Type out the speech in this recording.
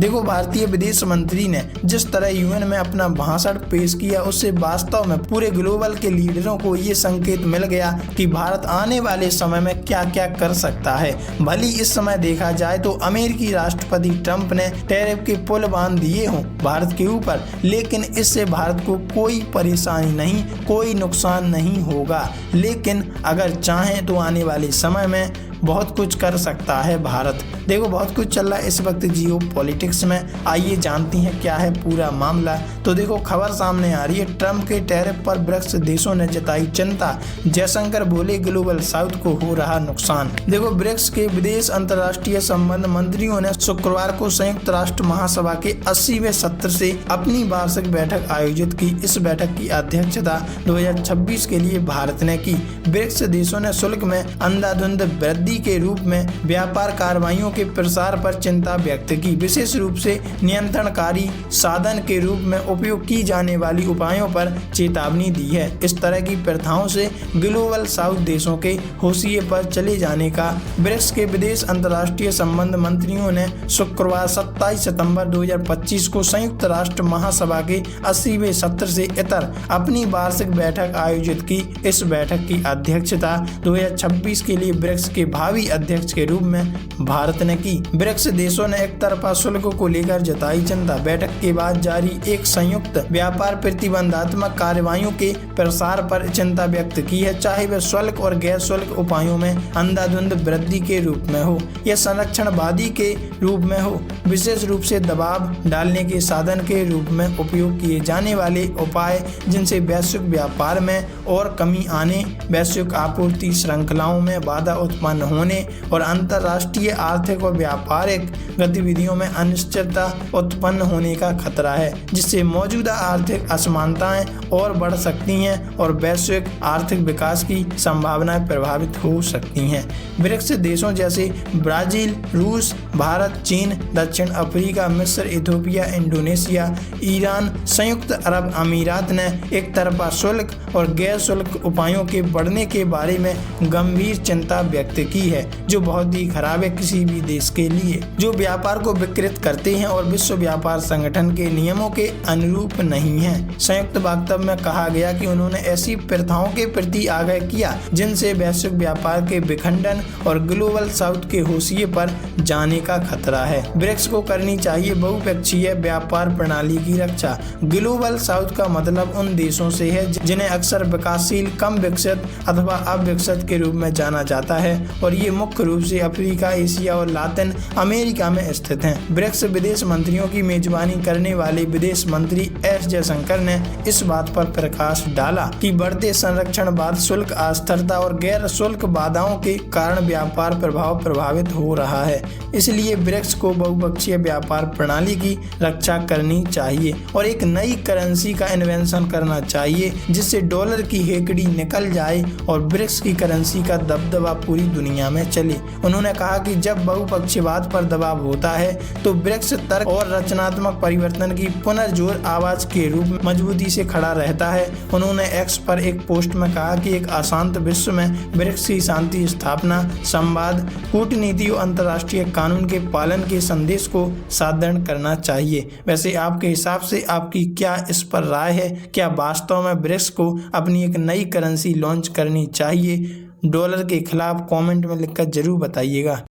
देखो, भारतीय विदेश मंत्री ने जिस तरह यूएन में अपना भाषण पेश किया, उससे वास्तव में पूरे ग्लोबल के लीडरों को ये संकेत मिल गया कि भारत आने वाले समय में क्या क्या कर सकता है। भले इस समय देखा जाए तो अमेरिकी राष्ट्रपति ट्रंप ने टैरिफ के पुल बांध दिए हों भारत के ऊपर, लेकिन इससे भारत को कोई परेशानी नहीं, कोई नुकसान नहीं होगा। लेकिन अगर चाहें तो आने वाले समय में बहुत कुछ कर सकता है भारत। देखो, बहुत कुछ चल रहा है इस वक्त जियो पॉलिटिक्स में। आइए जानती हैं क्या है पूरा मामला। तो देखो, खबर सामने आ रही है, ट्रंप के टैरिफ पर ब्रिक्स देशों ने जताई चिंता, जयशंकर बोले ग्लोबल साउथ को हो रहा नुकसान। देखो, ब्रिक्स के विदेश अंतर्राष्ट्रीय संबंध मंत्रियों ने शुक्रवार को संयुक्त राष्ट्र महासभा के 80वें सत्र से अपनी वार्षिक बैठक आयोजित की। इस बैठक की अध्यक्षता 2026 के लिए भारत ने की। ब्रिक्स देशों ने शुल्क में अंधाधुंध वृद्धि के रूप में व्यापार कार्रवाइयों के प्रसार पर चिंता व्यक्त की, विशेष रूप से नियंत्रणकारी साधन के रूप में उपयोग की जाने वाली उपायों पर चेतावनी दी है। इस तरह की प्रथाओं से ग्लोबल साउथ देशों के होशिये पर चले जाने का ब्रिक्स के विदेश अंतर्राष्ट्रीय संबंध मंत्रियों ने शुक्रवार 27 सितंबर 2025 को संयुक्त राष्ट्र महासभा के 80वें सत्र से इतर अपनी वार्षिक बैठक आयोजित की। इस बैठक की अध्यक्षता 2026 के लिए ब्रिक्स के भावी अध्यक्ष के रूप में भारत ने की। ब्रिक्स देशों ने एक तरफा शुल्क को लेकर जताई चिंता। बैठक के बाद जारी एक संयुक्त व्यापार प्रतिबंधात्मक कार्रवाइयों के प्रसार पर चिंता व्यक्त की है, चाहे वह शुल्क और गैर शुल्क उपायों में अंधाधुंध वृद्धि के रूप में हो या संरक्षणवादी के रूप में हो। विशेष रूप से दबाव डालने के साधन के रूप में उपयोग किए जाने वाले उपाय, जिनसे वैश्विक व्यापार में और कमी आने, वैश्विक आपूर्ति श्रृंखलाओं में बाधा उत्पन्न होने और अंतर्राष्ट्रीय आर्थिक और व्यापारिक गतिविधियों में अनिश्चितता उत्पन्न होने का खतरा है, जिससे मौजूदा आर्थिक असमानताएं और बढ़ सकती हैं और वैश्विक आर्थिक विकास की संभावनाएं प्रभावित हो सकती हैं। ब्रिक्स देशों जैसे ब्राजील, रूस, भारत, चीन, दक्षिण अफ्रीका, मिस्र, इथियोपिया, इंडोनेशिया, ईरान, संयुक्त अरब अमीरात ने एक तरफा शुल्क और गैर शुल्क उपायों के बढ़ने के बारे में गंभीर चिंता व्यक्त की है, जो बहुत ही खराब है किसी भी देश के लिए जो व्यापार को विकृत करते हैं और विश्व व्यापार संगठन के नियमों के अनुरूप नहीं है। संयुक्त वक्तव्य में कहा गया कि उन्होंने ऐसी प्रथाओं के प्रति आगाह किया जिनसे वैश्विक व्यापार के विखंडन और ग्लोबल साउथ के होशिये पर जाने का खतरा है। ब्रिक्स को करनी चाहिए बहुपक्षीय व्यापार प्रणाली की रक्षा। ग्लोबल साउथ का मतलब उन देशों से है जिन्हें अक्सर विकासशील, कम विकसित अथवा अविकसित के रूप में जाना जाता है, और ये मुख्य रूप से अफ्रीका, एशिया और लातिन अमेरिका में स्थित हैं। ब्रिक्स विदेश मंत्रियों की मेजबानी करने वाले विदेश मंत्री एस जयशंकर ने इस बात पर प्रकाश डाला कि बढ़ते संरक्षणवाद, शुल्क अस्थिरता और गैर शुल्क बाधाओं के कारण व्यापार प्रभाव प्रभावित हो रहा है। इसलिए ब्रिक्स को बहुपक्षीय व्यापार प्रणाली की रक्षा करनी चाहिए और एक नई करेंसी का इन्वेंशन करना चाहिए, जिससे डॉलर की हेकड़ी निकल जाए और ब्रिक्स की करेंसी का दबदबा पूरी दुनिया में चले। उन्होंने कहा कि जब बहुपक्षीयवाद पर दबाव होता है तो ब्रिक्स तर्क और रचनात्मक परिवर्तन की पुनर्जोर आवाज के रूप में मजबूती से खड़ा रहता है। उन्होंने एक्स पर एक पोस्ट में कहा कि एक अशांत विश्व में ब्रिक्स की शांति स्थापना, संवाद, कूटनीति और अंतर्राष्ट्रीय कानून के पालन के संदेश को साधारण करना चाहिए। वैसे आपके हिसाब से आपकी क्या इस पर राय है? क्या वास्तव में ब्रिक्स को अपनी एक नई करेंसी लॉन्च करनी चाहिए डॉलर के खिलाफ? कमेंट में लिखकर जरूर बताइएगा।